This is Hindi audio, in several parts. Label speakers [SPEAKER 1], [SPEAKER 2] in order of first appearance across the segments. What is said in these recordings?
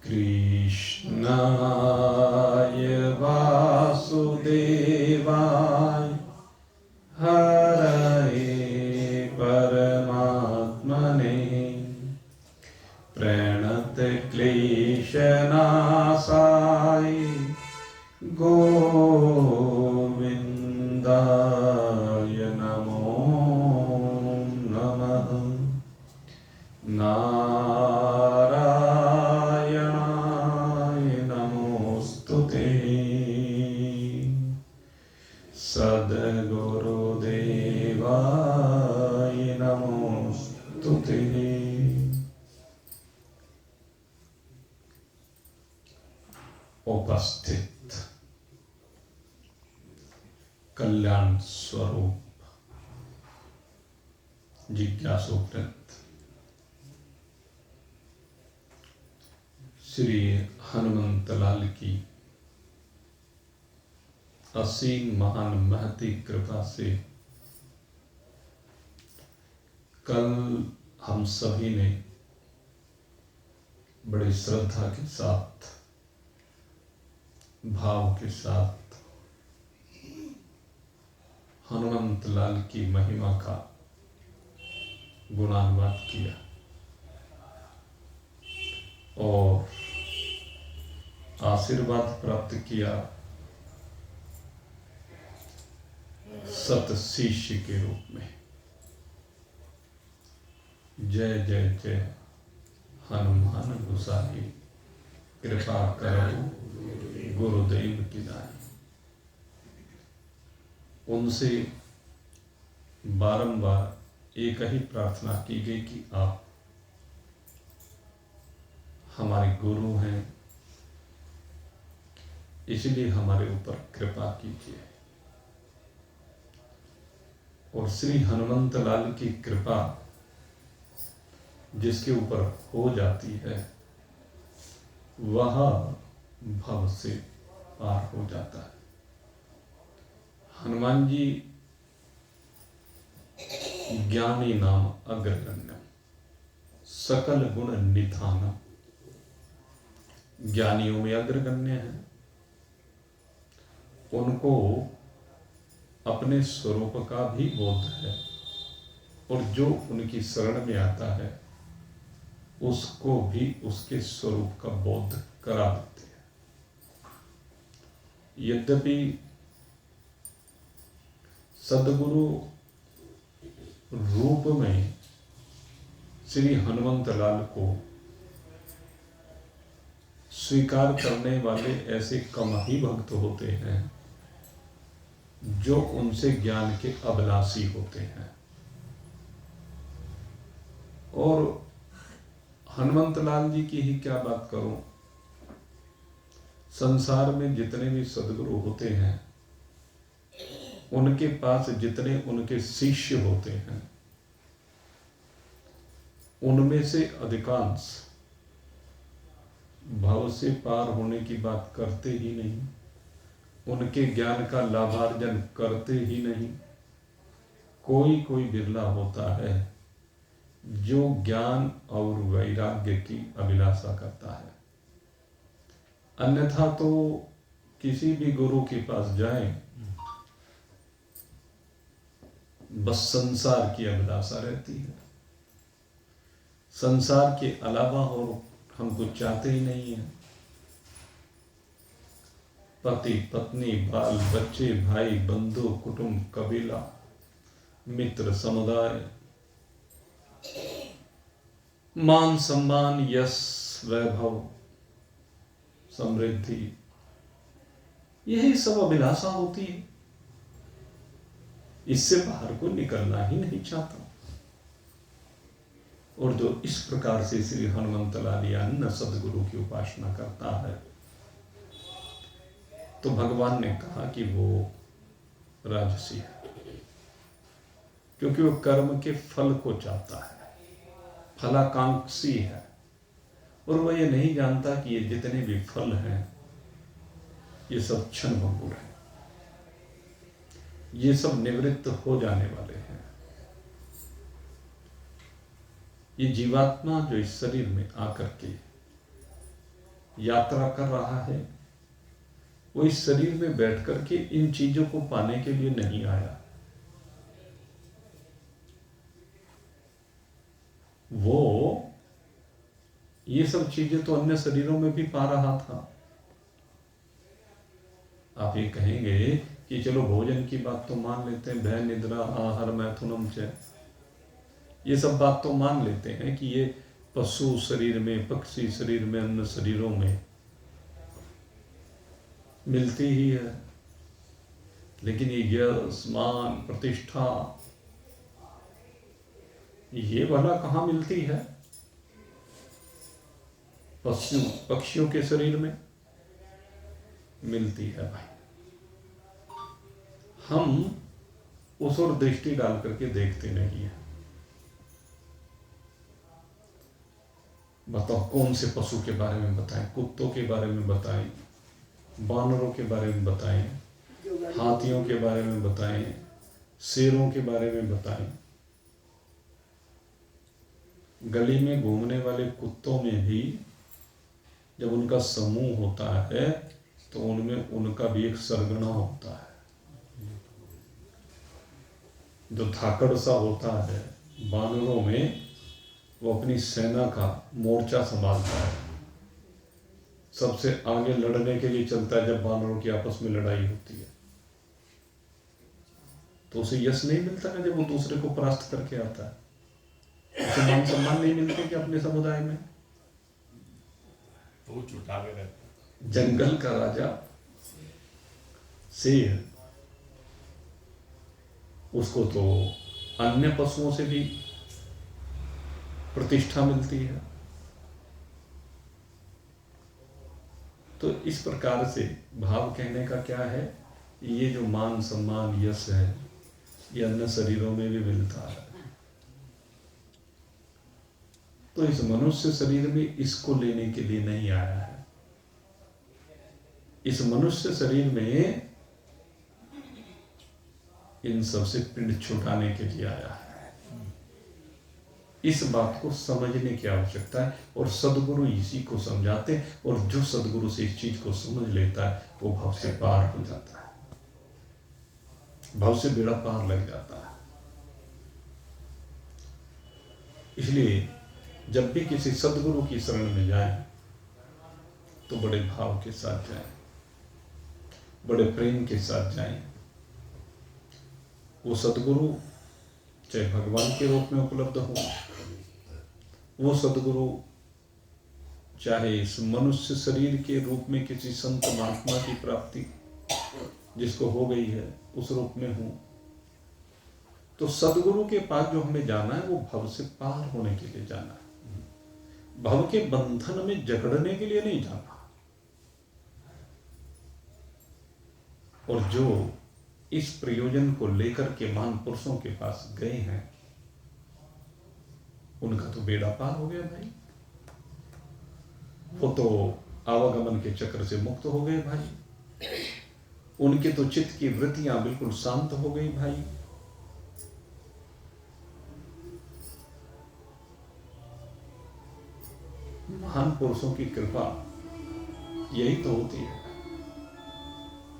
[SPEAKER 1] कृष्णाय वासुदेवाय हरये परमात्मने प्रणतक्लेशनाशाय गोविन्दाय नमो नमः। नारायणाय नमोस्तुते। सद्गुरुदेवाय नमोस्तुते। उपस्थित कल्याण स्वरूप जिज्ञासु वृंद, श्री हनुमंतलाल की असीम महान महती कृपा से कल हम सभी ने बड़ी श्रद्धा के साथ, भाव के साथ हनुमंतलाल की महिमा का गुणानुवाद किया और आशीर्वाद प्राप्त किया सत शिष्य के रूप में। जय जय जय हनुमान गोसाई, कृपा करो गुरुदेव की दाई। उनसे बारंबार एक ही प्रार्थना की गई कि आप हमारे गुरु हैं, इसलिए हमारे ऊपर कृपा कीजिए। और श्री हनुमंतलाल की कृपा जिसके ऊपर हो जाती है वह भव से पार हो जाता है। हनुमान जी ज्ञानी नाम अग्रगण्यम सकल गुण निधानम, ज्ञानियों में अग्रगण्य है। उनको अपने स्वरूप का भी बोध है और जो उनकी शरण में आता है उसको भी उसके स्वरूप का बोध करा देते हैं। यद्यपि सद्गुरु रूप में श्री हनुमंतलाल को स्वीकार करने वाले ऐसे कम ही भक्त होते हैं जो उनसे ज्ञान के अभिलाषी होते हैं। और हनुमंतलाल जी की ही क्या बात करूं, संसार में जितने भी सद्गुरु होते हैं उनके पास जितने उनके शिष्य होते हैं उनमें से अधिकांश भाव से पार होने की बात करते ही नहीं, उनके ज्ञान का लाभार्जन करते ही नहीं। कोई कोई बिरला होता है जो ज्ञान और वैराग्य की अभिलाषा करता है। अन्यथा तो किसी भी गुरु के पास जाएं, बस संसार की अभिलाषा रहती है। संसार के अलावा और हम कुछ चाहते ही नहीं है। पति पत्नी बाल बच्चे भाई बंधु कुटुंब कबीला मित्र समुदाय, मान सम्मान यश वैभव समृद्धि, यही सब अभिलाषा होती है। इससे बाहर को निकलना ही नहीं चाहता। और जो इस प्रकार से श्री हनुमंतलाल या अन्य सद्गुरु की उपासना करता है तो भगवान ने कहा कि वो राजसी है, क्योंकि वो कर्म के फल को चाहता है, फलाकांक्षी है। और वह ये नहीं जानता कि ये जितने भी फल हैं ये सब क्षण भंगुर है, ये सब निवृत्त हो जाने वाले हैं। ये जीवात्मा जो इस शरीर में आकर के यात्रा कर रहा है, वो इस शरीर में बैठ करके इन चीजों को पाने के लिए नहीं आया। वो ये सब चीजें तो अन्य शरीरों में भी पा रहा था। आप ये कहेंगे कि चलो भोजन की बात तो मान लेते हैं, भय निद्रा आहार मैथुनम च, ये सब बात तो मान लेते हैं कि ये पशु शरीर में, पक्षी शरीर में, अन्य शरीरों में मिलती ही है। लेकिन ये यश मान प्रतिष्ठा ये भला कहाँ मिलती है? पक्षियों के शरीर में मिलती है भाई। हम उस ओर दृष्टि डाल करके देखते नहीं है। बताओ कौन से पशु के बारे में बताएं? कुत्तों के बारे में बताएं, बानरों के बारे में बताएं, हाथियों के बारे में बताएं, शेरों के बारे में बताएं। गली में घूमने वाले कुत्तों में भी जब उनका समूह होता है तो उनमें उनका भी एक सरगना होता है। जो धाकड़ सा होता है बानरों में, वो अपनी सेना का मोर्चा संभालता है, सबसे आगे लड़ने के लिए चलता है। जब बानरों की आपस में लड़ाई होती है तो उसे यश नहीं मिलता ना, जब वो दूसरे को परास्त करके आता है। उसे मान सम्मान नहीं मिलते कि अपने समुदाय में
[SPEAKER 2] तो छुटा के रहता।
[SPEAKER 1] जंगल का राजा शेर, उसको तो अन्य पशुओं से भी प्रतिष्ठा मिलती है। तो इस प्रकार से भाव कहने का क्या है, ये जो मान सम्मान यश है ये अन्य शरीरों में भी मिलता है। तो इस मनुष्य शरीर में इसको लेने के लिए नहीं आया है। इस मनुष्य शरीर में इन सबसे पिंड छुटाने के लिए आया है। इस बात को समझने की आवश्यकता है और सदगुरु इसी को समझाते, और जो सदगुरु से इस चीज को समझ लेता है वो भव से पार हो जाता है, भव से बेड़ा पार लग जाता है। इसलिए जब भी किसी सदगुरु की शरण में जाएं तो बड़े भाव के साथ जाएं, बड़े प्रेम के साथ जाएं। वो सदगुरु चाहे भगवान के रूप में उपलब्ध हो, वो सदगुरु चाहे इस मनुष्य शरीर के रूप में किसी संत महात्मा की प्राप्ति जिसको हो गई है उस रूप में हो, तो सदगुरु के पास जो हमें जाना है वो भव से पार होने के लिए जाना है, भव के बंधन में जकड़ने के लिए नहीं जाना। और जो इस प्रयोजन को लेकर के महान पुरुषों के पास गए हैं उनका तो बेड़ा पार हो गया भाई। वो तो आवागमन के चक्र से मुक्त हो गए भाई। उनके तो चित्त की वृत्तियां बिल्कुल शांत हो गई भाई। महान पुरुषों की कृपा यही तो होती है।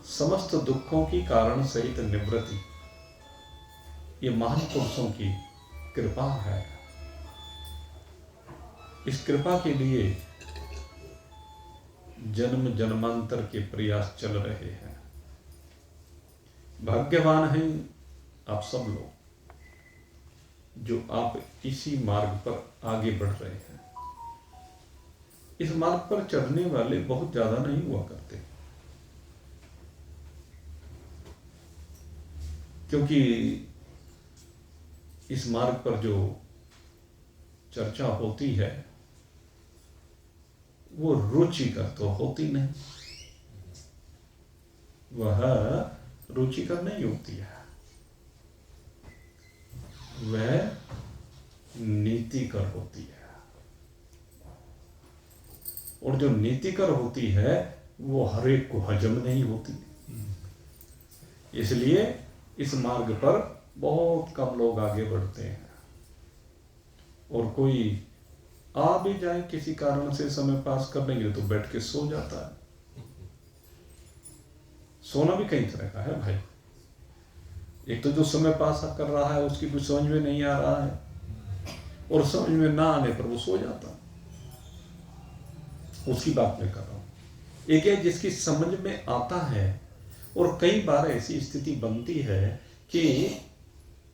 [SPEAKER 1] समस्त दुखों की कारण सहित निवृत्ति ये महान पुरुषों की कृपा है। इस कृपा के लिए जन्म जन्मांतर के प्रयास चल रहे हैं। भाग्यवान हैं आप सब लोग जो आप इसी मार्ग पर आगे बढ़ रहे हैं। इस मार्ग पर चढ़ने वाले बहुत ज्यादा नहीं हुआ करते, क्योंकि इस मार्ग पर जो चर्चा होती है वो रुचिकर तो होती नहीं, वह रुचिकर नहीं होती है, वह नीतिकर होती है। और जो नीतिकर होती है वो हर एक को हजम नहीं होती। इसलिए इस मार्ग पर बहुत कम लोग आगे बढ़ते हैं और कोई आ भी जाए किसी कारण से समय पास करने के लिए तो बैठ के सो जाता है। सोना भी कई तरह का है भाई। एक तो जो समय पास कर रहा है उसकी कुछ समझ में नहीं आ रहा है, और समझ में ना आने पर वो सो जाता है, उसकी बात मैं कर रहा हूं। एक है जिसकी समझ में आता है, और कई बार ऐसी स्थिति बनती है कि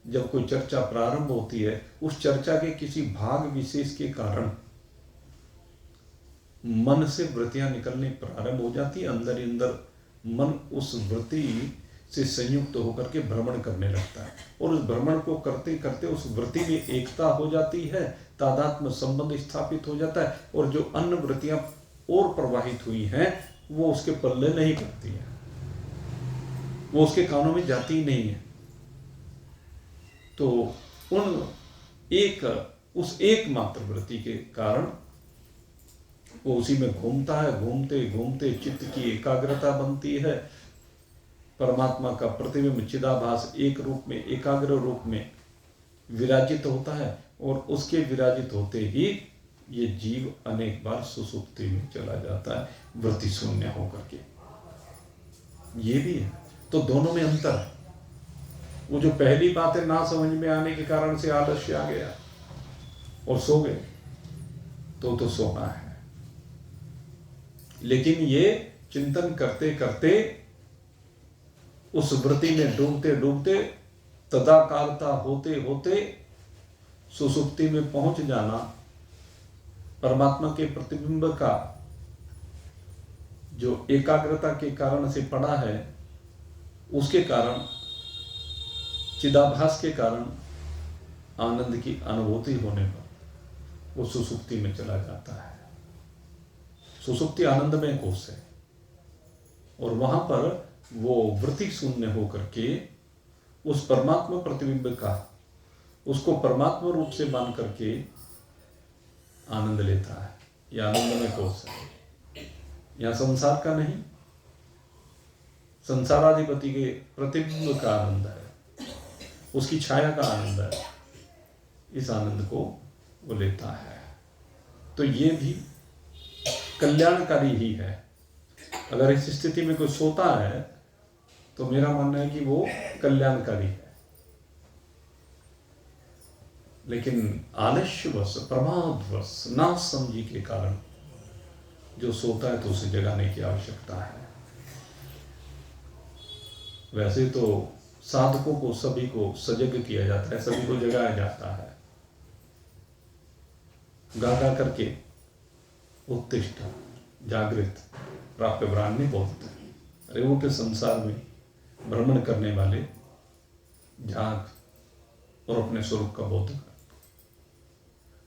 [SPEAKER 1] जब कोई चर्चा प्रारंभ होती है, उस चर्चा के किसी भाग विशेष के कारण मन से वृत्तियां निकलने प्रारंभ हो जाती है। अंदर ही अंदर मन उस वृत्ति से संयुक्त होकर के भ्रमण करने लगता है, और उस भ्रमण को करते करते उस वृत्ति में एकता हो जाती है, तादात्म्य संबंध स्थापित हो जाता है, और जो अन्य वृत्तियां और प्रवाहित हुई हैं वो उसके पल्ले नहीं पड़ती है, वो उसके कानों में जाती ही नहीं है। तो उस एकमात्र वृत्ति के कारण वो उसी में घूमता है। घूमते घूमते चित्त की एकाग्रता बनती है, परमात्मा का प्रतिबिंब चिदाभास एक रूप में, एकाग्र रूप में विराजित होता है, और उसके विराजित होते ही ये जीव अनेक बार सुसुप्ति में चला जाता है, वृत्ति शून्य होकर के। ये भी है। तो दोनों में अंतर है। वो जो पहली बातें ना समझ में आने के कारण से आलस्य आ गया और सो गए, तो सोना है। लेकिन ये चिंतन करते करते उस वृत्ति में डूबते डूबते तदाकारता होते होते सुसुप्ति में पहुंच जाना, परमात्मा के प्रतिबिंब का जो एकाग्रता के कारण से पड़ा है, उसके कारण, चिदाभास के कारण आनंद की अनुभूति होने पर वो सुसुप्ति में चला जाता है। सुसुप्ति आनंदमय कोष है, और वहां पर वो वृत्ति शून्य होकर के उस परमात्मा प्रतिबिंब का, उसको परमात्मा रूप से मान करके आनंद लेता है। यह आनंदमय कोष है, यह संसार का नहीं, संसाराधिपति के प्रतिबिंब का आनंद है, उसकी छाया का आनंद है। इस आनंद को वो लेता है। तो ये भी कल्याणकारी ही है। अगर इस स्थिति में कोई सोता है तो मेरा मानना है कि वो कल्याणकारी है। लेकिन आलस्यवश, प्रमादवश, नासमझी के कारण जो सोता है तो उसे जगाने की आवश्यकता है। वैसे तो साधकों को सभी को सजग किया जाता है, सभी को जगाया जाता है, गा गा करके उत्तिष्ठ जागृत प्राप्य ब्राह्मणी बोलते हैं। अरे वो के संसार में भ्रमण करने वाले जाग और अपने स्वरूप का बोध कर।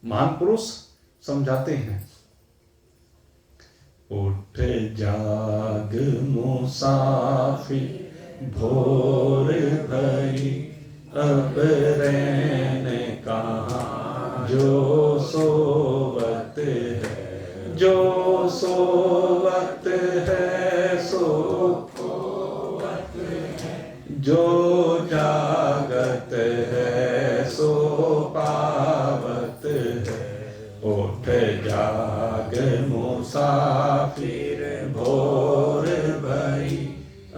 [SPEAKER 1] महान पुरुष समझाते हैं, उठ जाग मुसाफिर भोर भई, अब रहने कहाँ जो सोवत है, जो सोवत है सो जो जागत है सो पावत है। उठ जाग मुसाफिर भोर भई,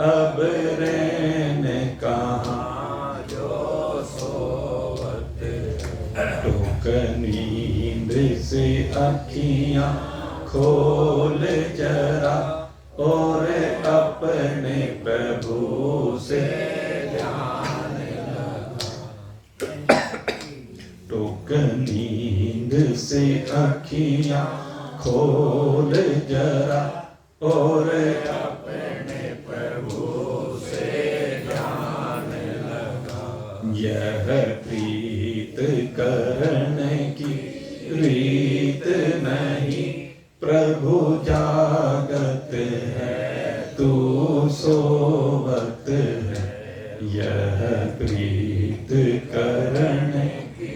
[SPEAKER 1] अब रहने कहाँ जो सोवत है। टोक नींद से अखियाँ खोल जरा, और अपने प्रभु से ध्यान लगा। टोक नींद से अखियाँ खोल जरा, और अपने प्रभु से ध्यान लगा। यह प्रीत करने की रीत नहीं, प्रभु जागत है तू सोवत है। यह प्रीत करने की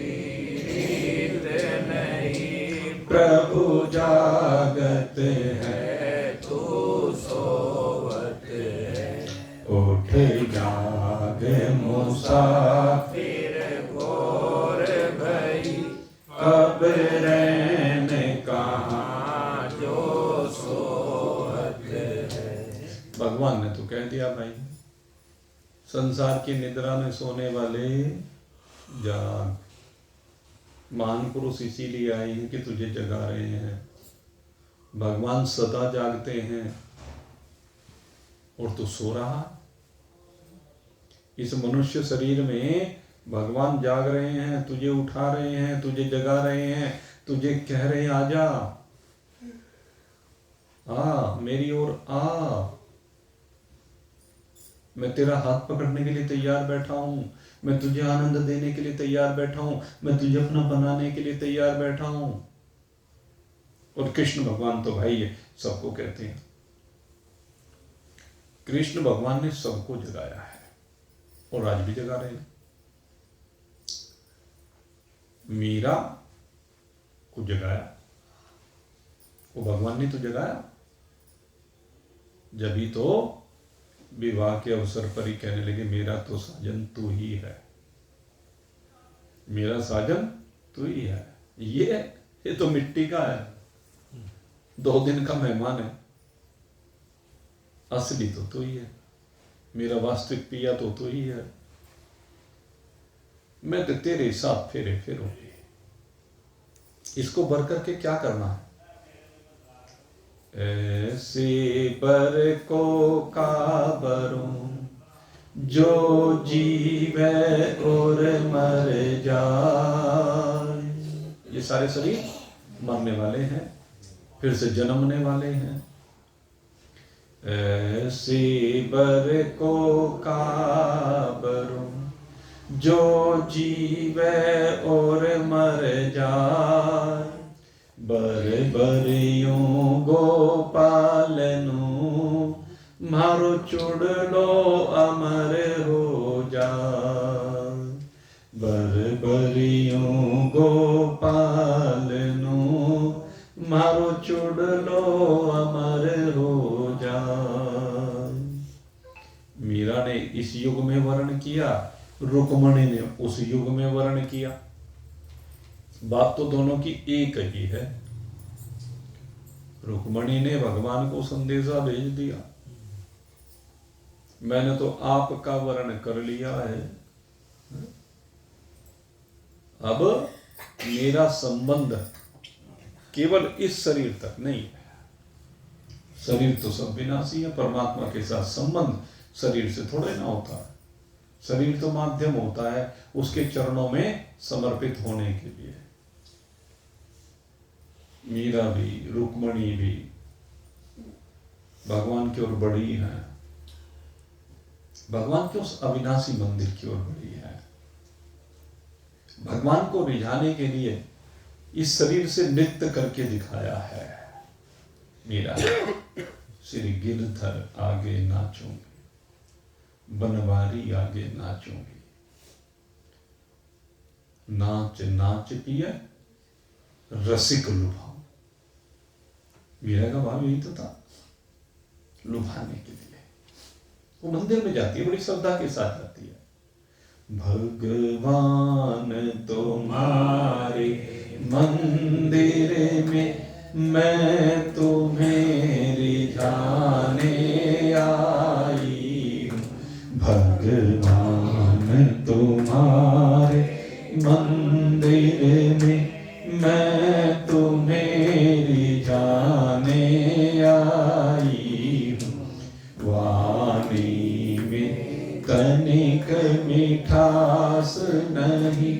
[SPEAKER 1] रीत नहीं, प्रभु जागत है तू सोवत है। उठ जाग मुसाफिर भोर भई, अब रहने दिया भाई, संसार की निद्रा में सोने वाले जाग। महान पुरुष इसीलिए आए हैं कि तुझे जगा रहे हैं। भगवान सदा जागते हैं और तू सो रहा। इस मनुष्य शरीर में भगवान जाग रहे हैं, तुझे उठा रहे हैं, तुझे जगा रहे हैं, तुझे कह रहे हैं आजा, आ मेरी ओर आ, मैं तेरा हाथ पकड़ने के लिए तैयार बैठा हूं, मैं तुझे आनंद देने के लिए तैयार बैठा हूं, मैं तुझे अपना बनाने के लिए तैयार बैठा हूं। और कृष्ण भगवान तो भाई है, सबको कहते हैं। कृष्ण भगवान ने सबको जगाया है और आज भी जगा रहे हैं। मीरा को जगाया, वो भगवान ने तो जगाया। जब ही तो विवाह के अवसर पर ही कहने लगे मेरा तो साजन तू ही है, मेरा साजन तू ही है। ये तो मिट्टी का है, 2 दिन का मेहमान है, असली तो तू ही है, मेरा वास्तविक पिया तो तू ही है, मैं तो तेरे साथ फेरे फेरूंगी। इसको भर करके क्या करना है? ऐसे बर को काबरूं जो जीवे और मर जाए। ये सारे शरीर मरने वाले हैं, फिर से जन्मने वाले हैं। ऐसे बर को काबरूं जो जीवे और मर जाए। बर बर यूं गोपालनु मारो चुड़लो अमर हो जाए। बर बर यूं गोपालनु मारो चुड़लो अमर हो जाए। मीरा ने इस युग में वर्ण किया, रुक्मणी ने उस युग में वर्ण किया। बात तो दोनों की एक ही है। रुक्मणी ने भगवान को संदेशा भेज दिया, मैंने तो आपका वर्ण कर लिया है, अब मेरा संबंध केवल इस शरीर तक नहीं है। शरीर तो सब विनाशी है, परमात्मा के साथ संबंध शरीर से थोड़े ना होता है। शरीर तो माध्यम होता है उसके चरणों में समर्पित होने के लिए। मीरा भी, रुक्मणी भी भगवान की ओर बढ़ी है, भगवान के उस अविनाशी मंदिर की ओर बढ़ी है। भगवान को रिझाने के लिए इस शरीर से नृत्य करके दिखाया है। मीरा श्री गिरधर आगे नाचूंगी, बनवारी आगे नाचूंगी, नाच नाच पिए रसिक लुभाऊं। मीरा का भाव यही तो था, लुभाने के लिए वो मंदिर में जाती है, बड़ी श्रद्धा के साथ जाती है। भगवान तुम्हारे मंदिर में मैं तुम्हें रिझाने आई हूँ। भगवान तुम्हारे मंदिर में मैं तुम्हें रिझाने आई हूँ। वाणी में तनिक मिठास नहीं,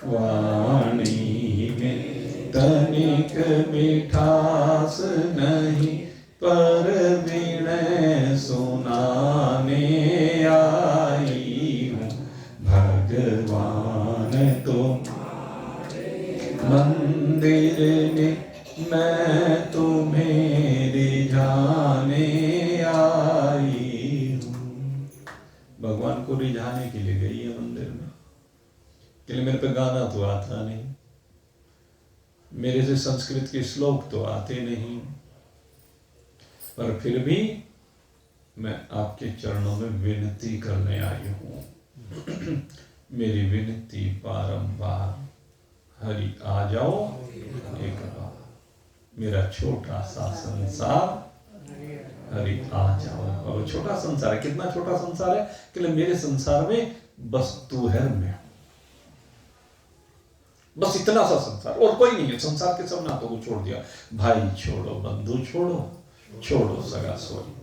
[SPEAKER 1] वाणी में तनिक मिठास नहीं, पर विनय सुनाने आई हूँ। भगवान तुम्हारे मंदिर में मैं तुम्हें रिझाने आई हूँ। भगवान को रिझाने के लिए गई है मंदिर में। के लिए मेरे पे गाना तो आता नहीं, मेरे से संस्कृत के श्लोक तो आते नहीं, पर फिर भी मैं आपके चरणों में विनती करने आई हूँ। मेरी विनती बारंबार, हरि आ जाओ एक बार। मेरा छोटा सा संसार हरि आ जाओ। और छोटा संसार है, कितना छोटा संसार है कि मेरे संसार में बस तू है, मैं बस इतना सा संसार, और कोई नहीं है। संसार के सब नातों को छोड़ दिया, भाई छोड़ो, बंधु छोड़ो, छोड़ो सगा सोई,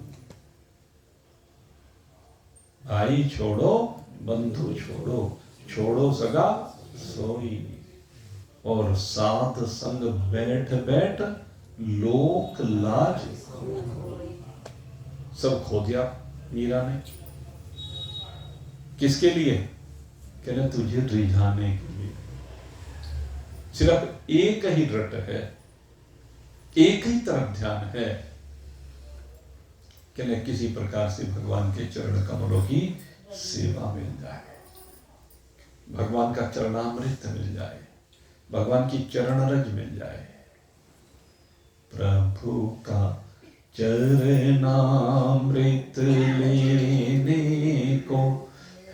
[SPEAKER 1] भाई छोड़ो, बंधु छोड़ो, छोड़ो सगा सोई, और साथ संग बैठ बैठ लोक लाज सब खो दिया मीरा ने। किसके लिए? कहना तुझे रिझाने के लिए। सिर्फ एक ही रट है, एक ही तरफ ध्यान है कि न किसी प्रकार से भगवान के चरण कमलों की सेवा मिल जाए, भगवान का चरणामृत मिल जाए, भगवान की चरण रज मिल जाए। प्रभु का चरणामृत लेने को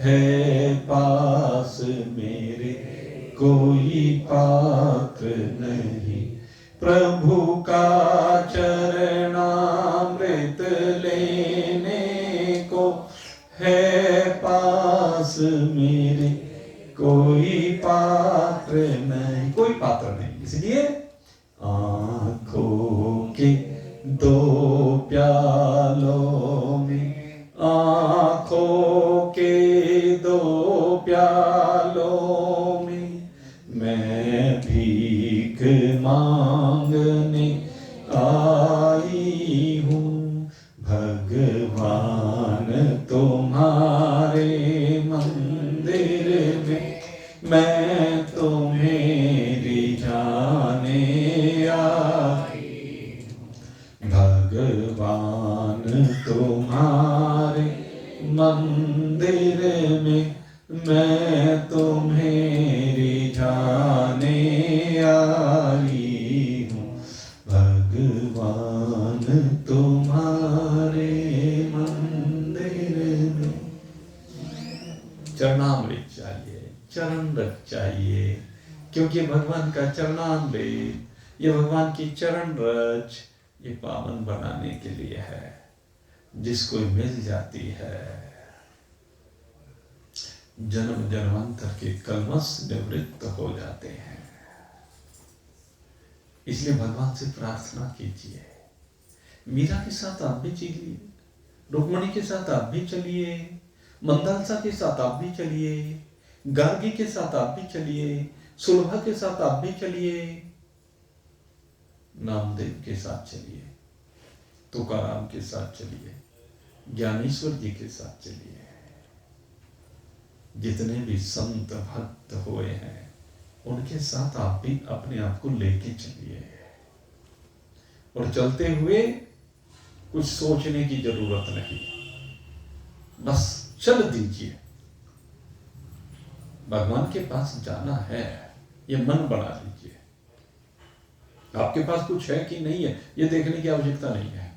[SPEAKER 1] है पास मेरे कोई पात्र नहीं, प्रभु का चरणामृत लेने को है पास मेरे कोई पात्र नहीं, कोई पात्र नहीं। इसलिए आंखों के दो प्यालों में, आंखों के दो प्यालों में मैं भीख मांगने आई हूँ, भगवान तुम्हारे मंदिर में मैं तुम्हें रिझाने आई, भगवान तुम्हारे मंदिर में मैं तुम्हें रिझाने आई हूँ, भगवान तुम्हारे मंदिर में। चरणामृत चाहिए, चरण रज चाहिए, क्योंकि भगवान का चरणामृत, ये भगवान की चरण रज, ये पावन बनाने के लिए है। जिसको मिल जाती है जन्म जन्मांतर के कलमश निवृत्त हो जाते हैं। इसलिए भगवान से प्रार्थना कीजिए। मीरा के साथ आप भी चलिए, रुक्मणी के साथ आप भी चलिए, मंदलसा के साथ आप भी चलिए, गार्गी के साथ आप भी चलिए, सुलभा के साथ आप भी चलिए, नामदेव के साथ चलिए, तुकाराम के साथ चलिए, ज्ञानेश्वर जी के साथ चलिए। जितने भी संत भक्त हुए हैं उनके साथ आप भी अपने आप को लेके चलिए, और चलते हुए कुछ सोचने की जरूरत नहीं, बस चल दीजिए। भगवान के पास जाना है, ये मन बना लीजिए। आपके पास कुछ है कि नहीं है ये देखने की आवश्यकता नहीं है।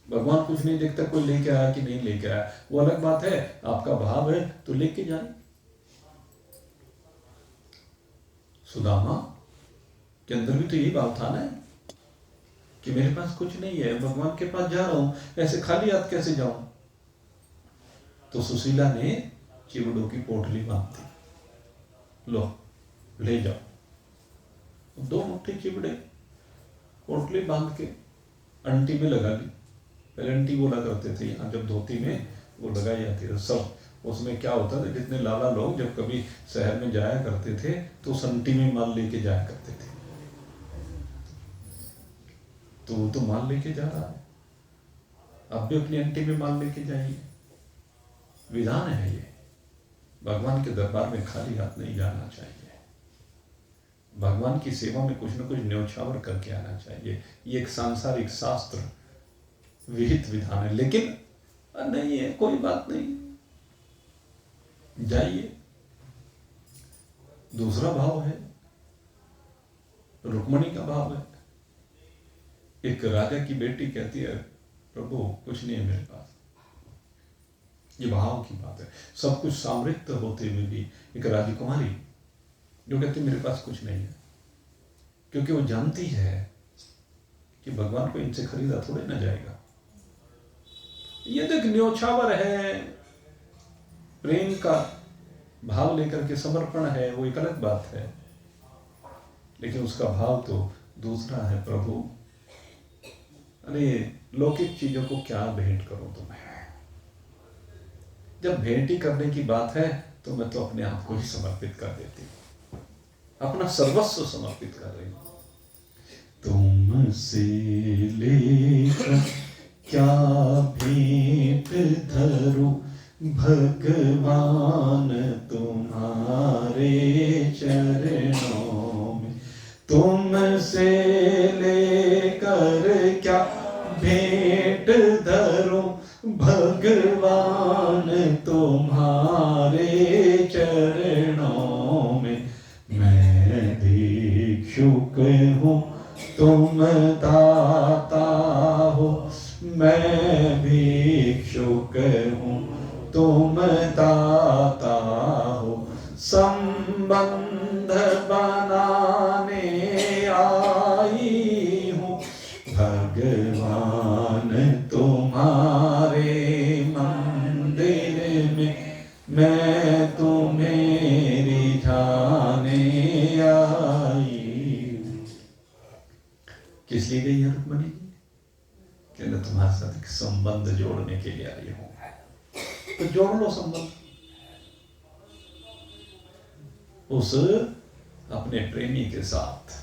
[SPEAKER 1] भगवान कुछ नहीं देखता कोई लेके आया कि नहीं लेके आया, वो अलग बात है। आपका भाव है तो लेके जाए। सुदामा के अंदर भी तो यही भाव था ना कि मेरे पास कुछ नहीं है, भगवान के पास जा रहा हूं, ऐसे खाली हाथ कैसे जाऊं। तो सुशीला ने चिवड़ों की पोटली बांध दी, लो ले जाओ। 2 मुट्ठी चिवड़े पोटली बांध के अंटी में लगा ली। पहले अंटी बोला करते थे यहाँ, जब धोती में वो लगाई जाती है सब। उसमें क्या होता था, जितने लाला लोग जब कभी शहर में जाया करते थे तो उस अंटी में माल लेके जाया करते थे। तो वो तो माल लेके जा रहा है, अब भी अपनी अंटी में माल लेके जाइए। विधान है ये। भगवान के दरबार में खाली हाथ नहीं जाना चाहिए। भगवान की सेवा में कुछ न कुछ न्यौछावर करके आना चाहिए। ये एक सांसारिक शास्त्र विहित विधान है, लेकिन नहीं है, कोई बात नहीं, जाइए। दूसरा भाव है, रुक्मणी का भाव है। एक राजा की बेटी कहती है, प्रभु कुछ नहीं है मेरे पास। ये भाव की बात है। सब कुछ सामृत होते हुए भी एक राजकुमारी जो कहती मेरे पास कुछ नहीं है, क्योंकि वो जानती है कि भगवान को इनसे खरीदा थोड़े ना जाएगा। ये तो एक न्योछावर है, प्रेम का भाव लेकर के समर्पण है, वो एक अलग बात है, लेकिन उसका भाव तो दूसरा है। प्रभु अरे लौकिक चीजों को क्या भेंट करूं तुम्हें, जब भेंट ही करने की बात है तो मैं तो अपने आप को ही समर्पित कर देती हूं, अपना सर्वस्व समर्पित कर रही हूं। तुमसे लेकर क्या भेंट धरूं भगवान तुम्हारे चरणों में, तुमसे लेकर क्या भेंट धरूं भगवान तुम्हारे चरणों में। मैं भिक्षुक हूँ तुम दाता हो, मैं भिक्षुक हूँ तुम दाता हो, संबंध बनाने आई हूँ भगवान तुम्हारे मंदिर में, मैं तुम्हें रिझाने आई हूँ। किस लिए गई है रुक्मणी जी? कि मैं तुम्हारे साथ एक संबंध जोड़ने के लिए आई हूं, तो जोड़ लो संबंध। उस अपने प्रेमी के साथ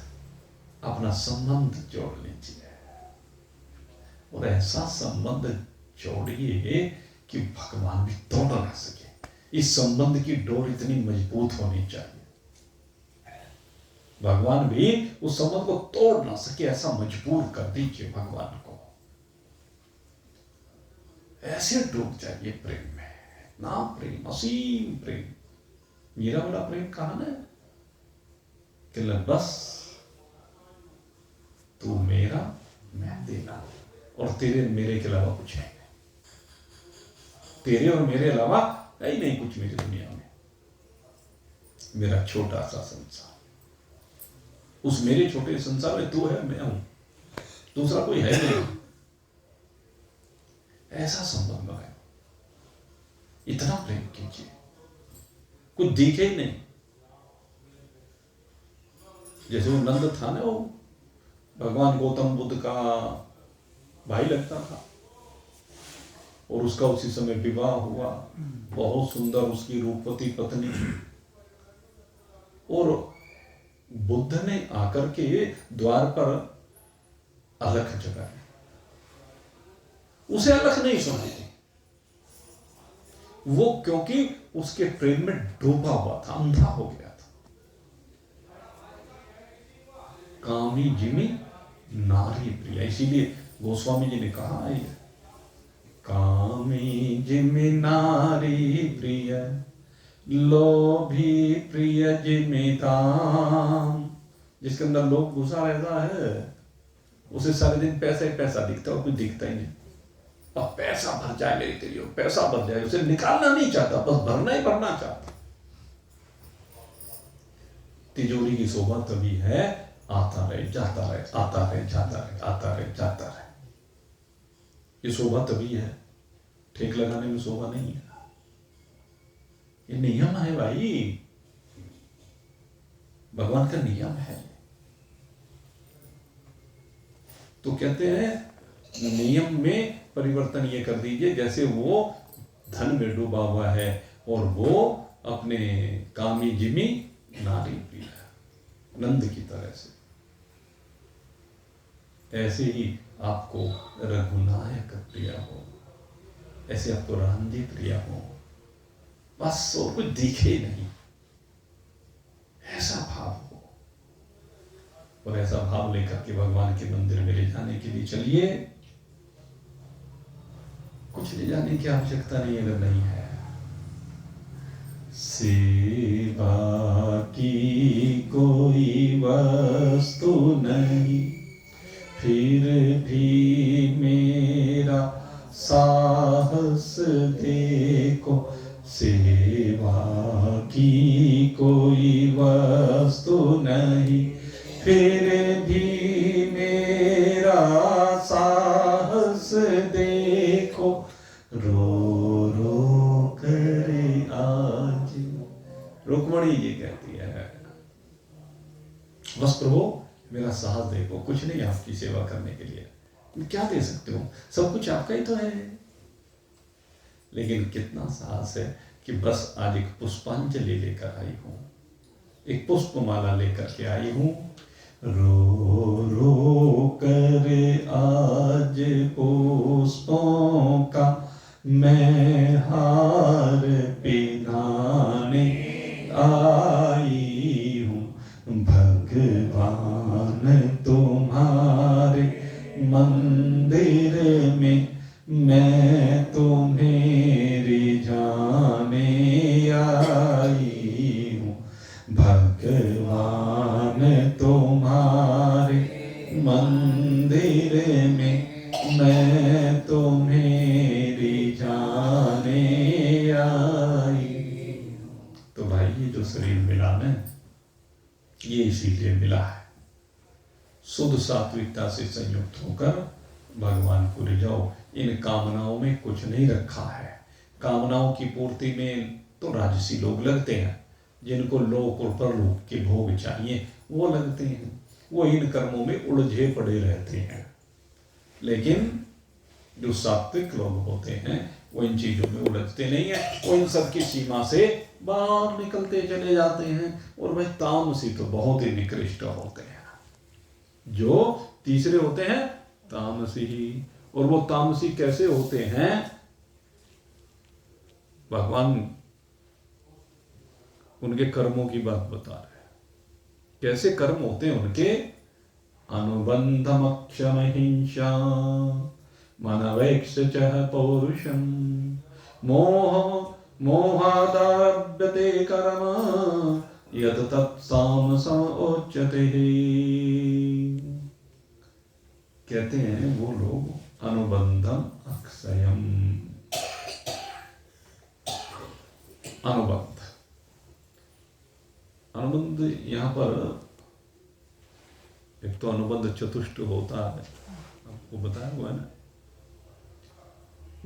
[SPEAKER 1] अपना संबंध जोड़ लीजिए, और ऐसा संबंध जोड़िए कि भगवान भी तोड़ ना सके। इस संबंध की डोर इतनी मजबूत होनी चाहिए, भगवान भी उस संबंध को तोड़ ना सके, ऐसा मजबूर कर दीजिए भगवान को। ऐसे डूब जाइए प्रेम में, ना प्रेम, असीम प्रेम। मीरा वाला प्रेम कहां है कि बस तू मेरा मैं तेरा, और तेरे मेरे के अलावा कुछ है नहीं, तेरे और मेरे अलावा है ही नहीं कुछ मेरी दुनिया में। मेरा छोटा सा संसार, उस मेरे छोटे संसार में तू है, मैं हूं, दूसरा कोई है नहीं। ऐसा संबंध बनाए, इतना प्रेम कीजिए कुछ दिखे ही नहीं। जैसे वो नंद था ना, वो भगवान गौतम बुद्ध का भाई लगता था, और उसका उसी समय विवाह हुआ। बहुत सुंदर उसकी रूपवती पत्नी थी, और बुद्ध ने आकर के द्वार पर अलख जगाई। उसे अलख नहीं सुनाई थी, वो क्योंकि उसके प्रेम में डूबा हुआ था, अंधा हो गया था। कामी जिमी नारी प्रिय, इसीलिए गोस्वामी जी ने कहा है, कामी जिमी नारी प्रिय, लोभी प्रिय जिमिताम। जिसके अंदर लोभ घुसा रहता है, उसे सारे दिन पैसा ही पैसा दिखता है, और कुछ दिखता ही नहीं। अब पैसा भर जाए मेरी तेरी, पैसा भर जाए, उसे निकालना नहीं चाहता, बस भरना ही भरना चाहता। तिजोरी की शोभा तभी है आता रहे जाता रहे, आता रहे जाता रहे, आता रहे जाता रहे। ये शोभा तभी है, ठेक लगाने में शोभा नहीं है। ये नियम है भाई, भगवान का नियम है। तो कहते हैं नियम में परिवर्तन ये कर दीजिए, जैसे वो धन में डूबा हुआ है और वो अपने कामी जिमी नारी प्रिय, नंद की तरह से। ऐसे ही आपको रघुनायक प्रिय हो, ऐसे आपको राम जी प्रिय हो, बस और कुछ दिखे नहीं, ऐसा भाव हो। और ऐसा भाव लेकर के भगवान के मंदिर में ले जाने के लिए चलिए। कुछ ले जाने की आवश्यकता नहीं अगर नहीं है। सेवा की कोई वस्तु नहीं, फिर भी मेरा साहस देखो। सेवा की कोई वस्तु नहीं, फिर भी मेरा साहस देखो। मेरा साहस देखो, कुछ नहीं आपकी सेवा करने के लिए, क्या दे सकते हो, सब कुछ आपका ही तो है। लेकिन कितना साहस है कि बस आज एक पुष्पांजलि लेकर आई हूं, एक पुष्पमाला लेकर के आई हूं। रो रो कर आज पुष्पों का मैं हार पिनाने आई हूँ। भगवान तुम्हारे मंदिर में मैं तुम्हें रिझाने आई हूँ। भगवान तुम्हारे मंदिर में मैं तुम्हें रिझाने आई। तो भाई ये जो शरीर मिला ना, ये इसीलिए मिला है, शुद्ध सात्विकता से संयुक्त होकर भगवान को रिझाओ। इन कामनाओं में कुछ नहीं रखा है। कामनाओं की पूर्ति में तो राजसी लोग लगते हैं, जिनको लोक और परलोक के भोग चाहिए वो लगते हैं, वो इन कर्मों में उलझे पड़े रहते हैं। लेकिन जो सात्विक लोग होते हैं वो इन चीजों में उलझते नहीं है, वो इन सब की सीमा से बाहर निकलते चले जाते हैं। और भाई तामसी तो बहुत ही निकृष्ट होते हैं, जो तीसरे होते हैं तामसी ही। और वो तामसी कैसे होते हैं, भगवान उनके कर्मों की बात बता रहे हैं। कैसे कर्म होते हैं उनके, अनुबंधम अक्षम हिंसा मनवैक्ष पौरुषम मोह मोहादारभ्यते कर्म यत तत्सामसम उच्यते। कहते हैं वो लोग अनुबंधम अक्षयम, अनुबंध, अनुबंध यहां पर एक तो अनुबंध चतुष्ट होता है, आपको बताया हुआ है ना।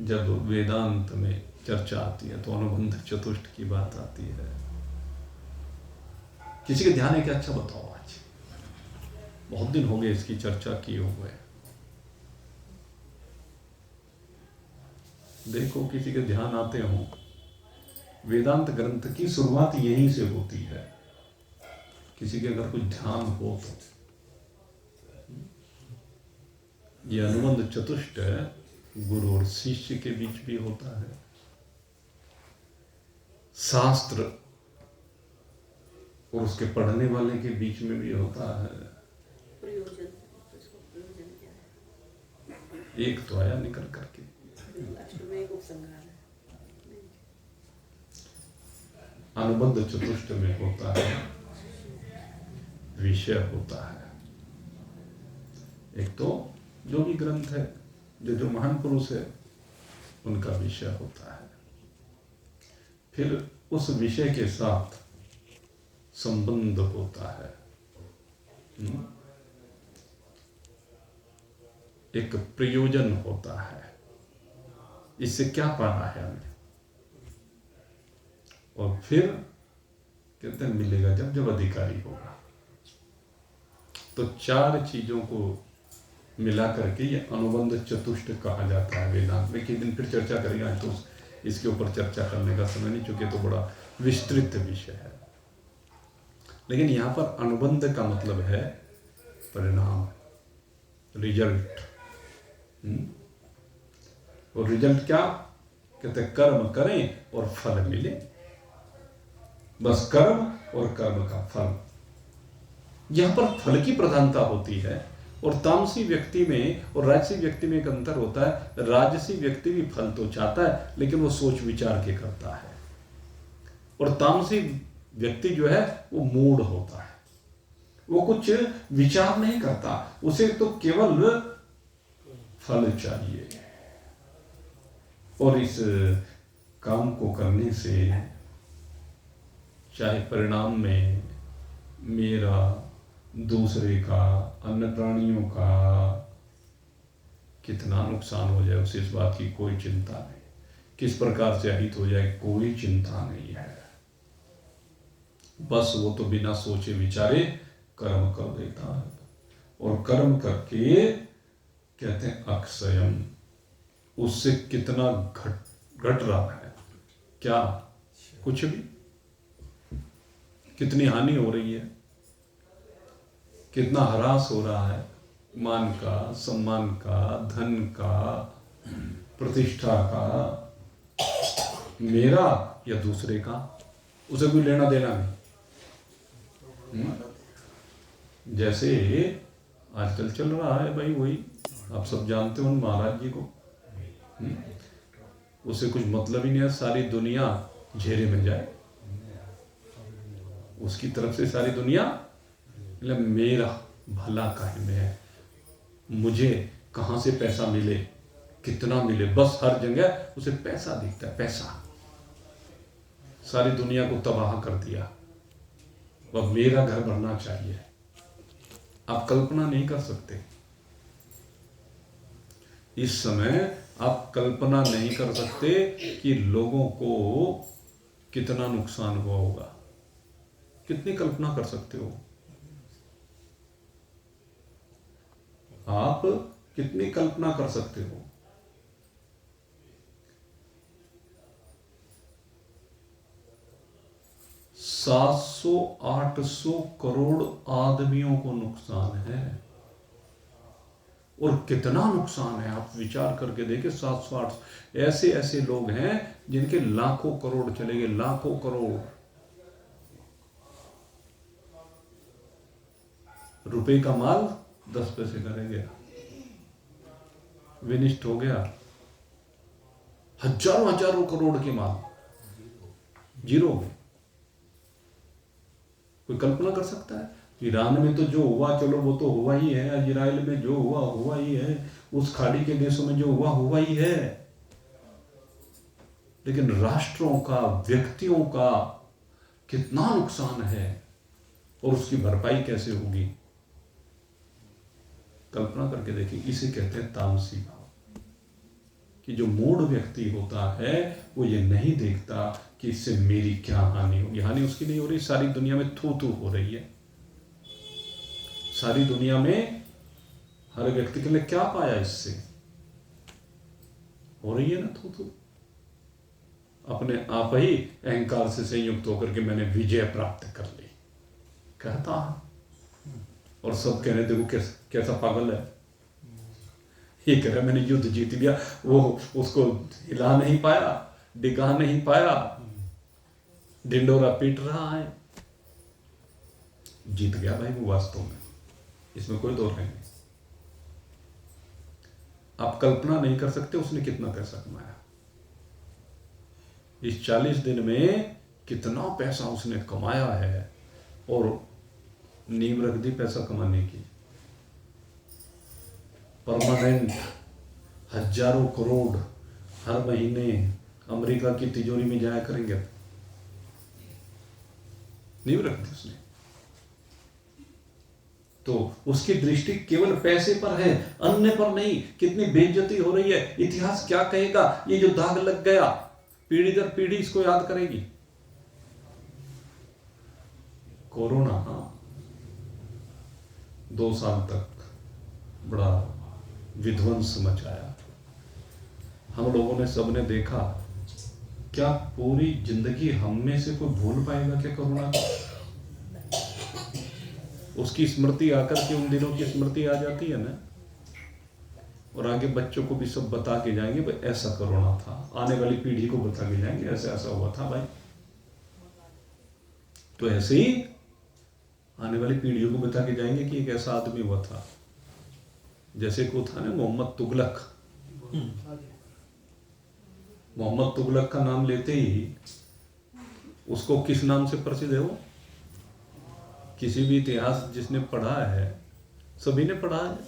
[SPEAKER 1] जब वेदांत में चर्चा आती है तो अनुबंध चतुष्ट की बात आती है। किसी के ध्यान है क्या, अच्छा बताओ, आज बहुत दिन हो गए इसकी चर्चा किए हुए। देखो किसी के ध्यान आते हो, वेदांत ग्रंथ की शुरुआत यहीं से होती है। किसी के अगर कुछ ध्यान हो तो ये अनुबंध चतुष्ट है, गुरु और शिष्य के बीच भी होता है, शास्त्र और उसके पढ़ने वाले के बीच में भी होता है। एक तो आया निकल करके, अनुबंध चतुष्ट में होता है, विषय होता है। एक तो जो भी ग्रंथ है, जो महान पुरुष है उनका विषय होता है, फिर उस विषय के साथ संबंध होता है। एक प्रयोजन होता है, इससे क्या पाना है हमें। और फिर कहते हैं मिलेगा जब अधिकारी होगा। तो चार चीजों को मिला करके ये अनुबंध चतुष्ट कहा जाता है वेदांत में। किसी दिन फिर चर्चा करेंगे, आज तो इसके ऊपर चर्चा करने का समय नहीं, चूंकि तो बड़ा विस्तृत विषय है। लेकिन यहां पर अनुबंध का मतलब है परिणाम, रिजल्ट। और रिजल्ट क्या कहते हैं, कर्म करें और फल मिले, बस कर्म और कर्म का फल। यहां पर फल की प्रधानता होती है। और तामसी व्यक्ति में और राजसी व्यक्ति में एक अंतर होता है। राजसी व्यक्ति भी फल तो चाहता है, लेकिन वो सोच विचार के करता है। और तामसी व्यक्ति जो है वो मूढ़ होता है, वो कुछ विचार नहीं करता, उसे तो केवल फल चाहिए। और इस काम को करने से चाहे परिणाम में मेरा, दूसरे का, अन्य प्राणियों का कितना नुकसान हो जाए उसे इस बात की कोई चिंता नहीं, किस प्रकार से अहित हो जाए कोई चिंता नहीं है। बस वो तो बिना सोचे विचारे कर्म कर देता है। और कर्म करके कहते हैं अक्षयम, उससे कितना घट रहा है, क्या, कुछ भी। कितनी हानि हो रही है, कितना ह्रास हो रहा है, मान का, सम्मान का, धन का, प्रतिष्ठा का, मेरा या दूसरे का, उसे कोई लेना देना नहीं। जैसे आजकल चल रहा है भाई, वही आप सब जानते हो महाराज जी को। उसे कुछ मतलब ही नहीं है, सारी दुनिया घेरे में जाए, उसकी तरफ से सारी दुनिया, मतलब मेरा भला काहे में है, मुझे कहाँ से पैसा मिले, कितना मिले, बस हर जगह उसे पैसा दिखता है, पैसा। सारी दुनिया को तबाह कर दिया, वह मेरा घर भरना चाहिए। आप कल्पना नहीं कर सकते, इस समय आप कल्पना नहीं कर सकते कि लोगों को कितना नुकसान हुआ होगा। कितनी कल्पना कर सकते हो आप, कितनी कल्पना कर सकते हो? $700 800 करोड़ आदमियों को नुकसान है। और कितना नुकसान है आप विचार करके देखिए। 700 800 ऐसे ऐसे लोग हैं जिनके लाखों करोड़ चले गए, लाखों करोड़। रुपए का माल 10 पैसे का रह गया, विनिष्ट हो गया। हजारों हजारों करोड़ के माल जीरो हो गए। कोई कल्पना कर सकता है? ईरान में तो जो हुआ, चलो वो तो हुआ ही है, इजराइल में जो हुआ हुआ ही है, उस खाड़ी के देशों में जो हुआ हुआ ही है, लेकिन राष्ट्रों का, व्यक्तियों का कितना नुकसान है और उसकी भरपाई कैसे होगी? कल्पना करके देखिए। इसे कहते हैं तामसी भाव, कि जो मूढ़ व्यक्ति होता है वो ये नहीं देखता कि इससे मेरी क्या हानि होगी। हानि उसकी नहीं हो रही, सारी दुनिया में थू थू हो रही है। सारी दुनिया में हर व्यक्ति के लिए क्या पाया इससे? हो रही है ना थू थू। अपने आप ही अहंकार से संयुक्त होकर के मैंने विजय प्राप्त कर ली कहता, और सब कह रहे देखो कैसा पागल है, ये कह रहा मैंने युद्ध जीत लिया, वो उसको हिला नहीं पाया, डिगा नहीं पाया, ढिंडोरा पीट रहा है। जीत गया भाई वो वास्तव में, इसमें कोई दो नहीं। आप कल्पना नहीं कर सकते उसने कितना पैसा कमाया। इस 40 दिन में कितना पैसा उसने कमाया है, और नींव रख दी पैसा कमाने की। परमानेंट हजारों करोड़ हर महीने अमेरिका की तिजोरी में जाया करेंगे। नींव रख दी उसने, तो उसकी दृष्टि केवल पैसे पर है, अन्य पर नहीं। कितनी बेइज्जती हो रही है, इतिहास क्या कहेगा? ये जो दाग लग गया, पीढ़ी दर पीढ़ी इसको याद करेगी। कोरोना 2 साल तक बड़ा विध्वंस मचाया। हम लोगों ने, सबने देखा। क्या पूरी जिंदगी हम में से कोई भूल पाएगा क्या कोरोना? उसकी स्मृति आकर के, उन दिनों की स्मृति आ जाती है ना, और आगे बच्चों को भी सब बता के जाएंगे भाई ऐसा कोरोना था। आने वाली पीढ़ी को बता के जाएंगे ऐसा ऐसा हुआ था भाई। तो ऐसे ही आने वाली पीढ़ियों को बता के जाएंगे कि एक ऐसा आदमी हुआ था। जैसे को था ना मोहम्मद तुगलक। मोहम्मद तुगलक का नाम लेते ही उसको किस नाम से प्रसिद्ध है? वो किसी भी इतिहास जिसने पढ़ा है, सभी ने पढ़ा है,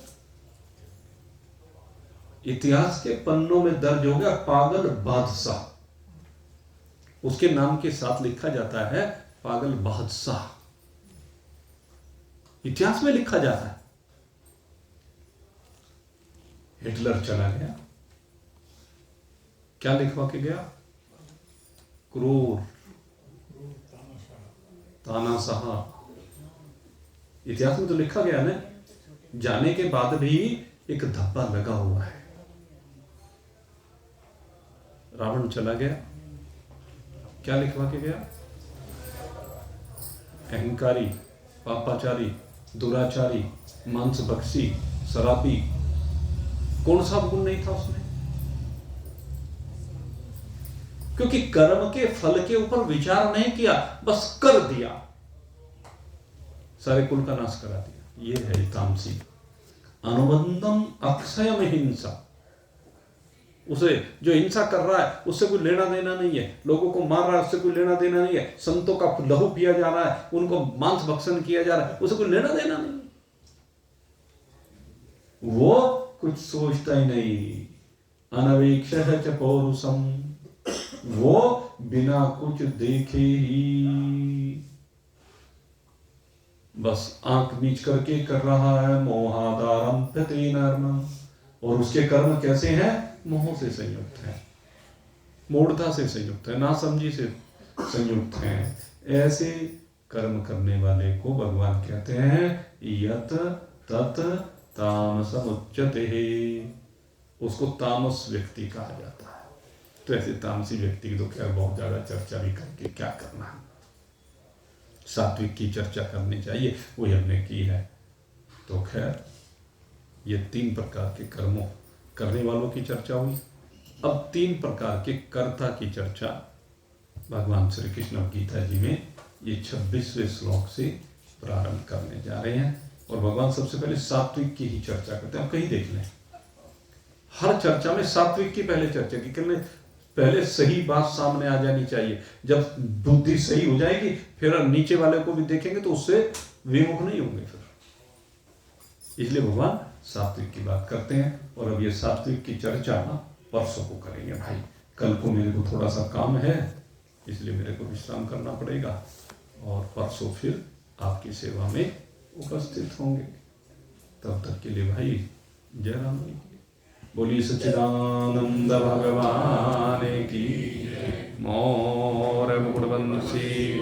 [SPEAKER 1] इतिहास के पन्नों में दर्ज हो गया पागल बादशाह। उसके नाम के साथ लिखा जाता है पागल बादशाह, इतिहास में लिखा जाता है। हिटलर चला गया, क्या लिखवा के गया? क्रूर, तानाशाह। इतिहास में तो लिखा गया ना। जाने के बाद भी एक धब्बा लगा हुआ है। रावण चला गया, क्या लिखवा के गया? अहंकारी, पापाचारी, दुराचारी, मांसभक्षी, शराबी। कौन सा गुण नहीं था उसमें? क्योंकि कर्म के फल के ऊपर विचार नहीं किया, बस कर दिया, सारे कुल का नाश करा दिया। ये है तामसी। अनुबंधम अक्षयम हिंसा। उसे जो हिंसा कर रहा है उससे कोई लेना देना नहीं है, लोगों को मार रहा है उससे कोई लेना देना नहीं है, संतों का लहू पिया जा रहा है, उनको मांस भक्षण किया जा रहा है, उससे कोई लेना देना नहीं। वो कुछ सोचता ही नहीं। अनवेक्ष च पौरुषम, वो बिना कुछ देखे ही बस आंख मीच करके कर रहा है। मोहादारम प्रति नर्म, और उसके कर्म कैसे हैं? मोह से संयुक्त है, मूढ़ता से संयुक्त है, नासमझी से संयुक्त है। ऐसे कर्म करने वाले को भगवान कहते हैं यत तत तामसम उच्यते, उसको तामस व्यक्ति कहा जाता है। तो ऐसे तामसी व्यक्ति की तो खैर बहुत ज्यादा चर्चा भी करके क्या करना है, सात्विक की चर्चा करनी चाहिए, वही हमने की है। तो खैर ये 3 प्रकार के कर्मों करने वालों की चर्चा हुई। अब 3 प्रकार के कर्ता की चर्चा भगवान श्री कृष्ण गीता जी में ये 26वें श्लोक से प्रारंभ करने जा रहे हैं। और भगवान सबसे पहले सात्विक की ही चर्चा करते हैं। आप कहीं देख लें, हर चर्चा में सात्विक की पहले चर्चा की करने, पहले सही बात सामने आ जानी चाहिए। जब बुद्धि सही हो जाएगी फिर नीचे वाले को भी देखेंगे तो उससे विमुख नहीं होंगे फिर। इसलिए भगवान सात्विक की बात करते हैं। और अब ये सात्विक की चर्चा परसों को करेंगे भाई। कल को मेरे को थोड़ा सा काम है, इसलिए मेरे को विश्राम करना पड़ेगा, और परसों फिर आपकी सेवा में उपस्थित होंगे। तब तक के लिए भाई जय राम जी की। बोलिए सच्चिदानंद भगवान की। मोर मुकुटवंशी